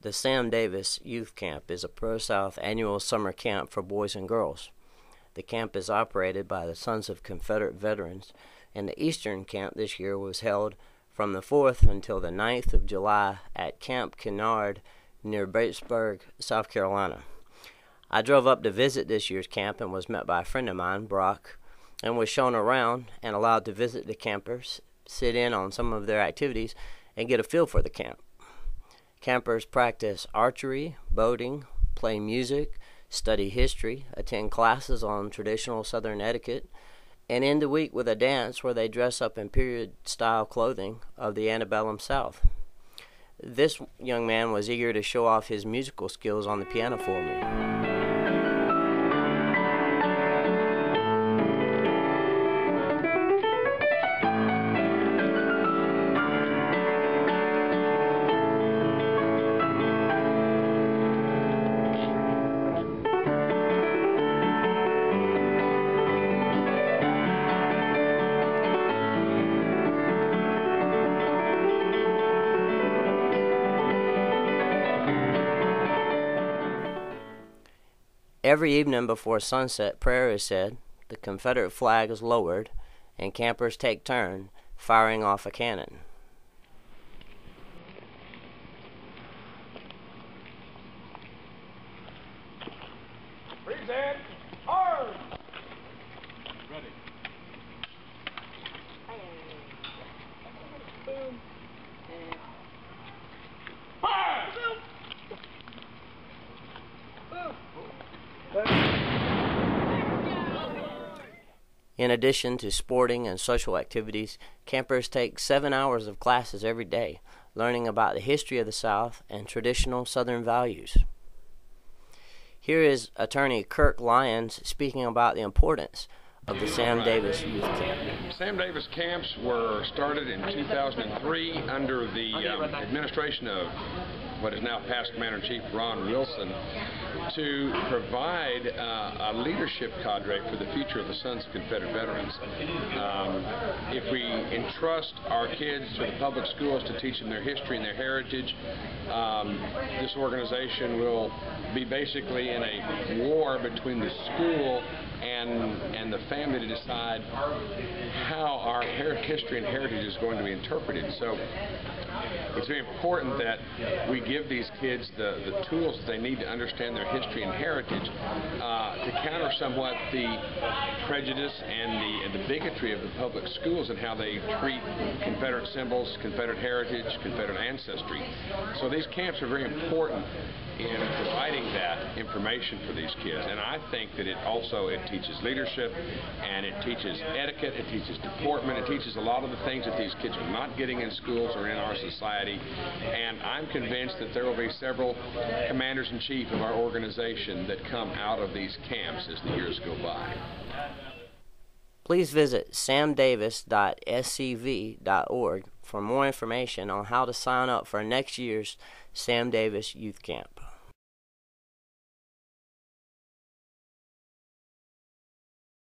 The Sam Davis Youth Camp is a Pro-South annual summer camp for boys and girls. The camp is operated by the Sons of Confederate Veterans, and the Eastern Camp this year was held from the 4th until the 9th of July at Camp Kinard near Batesburg, South Carolina. I drove up to visit this year's camp and was met by a friend of mine, Brock, and was shown around and allowed to visit the campers, sit in on some of their activities, and get a feel for the camp. Campers practice archery, boating, play music, study history, attend classes on traditional Southern etiquette, and end the week with a dance where they dress up in period-style clothing of the antebellum South. This young man was eager to show off his musical skills on the piano for me. Every evening before sunset, prayer is said, the Confederate flag is lowered, and campers take turn firing off a cannon. Present, arms! Ready. Boom. And fire! Boom. In addition to sporting and social activities, campers take 7 hours of classes every day, learning about the history of the South and traditional Southern values. Here is attorney Kirk Lyons speaking about the importance of the Sam Davis Youth Camp. Sam Davis camps were started in 2003 under the administration of what is now past Commander-in-Chief Ron Wilson to provide a leadership cadre for the future of the Sons of Confederate Veterans. If we entrust our kids to the public schools to teach them their history and their heritage, this organization will be basically in a war between the school and the family to decide how our history and heritage is going to be interpreted. So it's very important that we give these kids the tools that they need to understand their history and heritage to counter somewhat the prejudice and the bigotry of the public schools and how they treat Confederate symbols, Confederate heritage, Confederate ancestry. So these camps are very important in providing that information for these kids, and I think that it teaches leadership, and it teaches etiquette, it teaches deportment, it teaches a lot of the things that these kids are not getting in schools or in our society, and I'm convinced that there will be several commanders-in-chief of our organization that come out of these camps as the years go by. Please visit samdavis.scv.org for more information on how to sign up for next year's Sam Davis Youth Camp.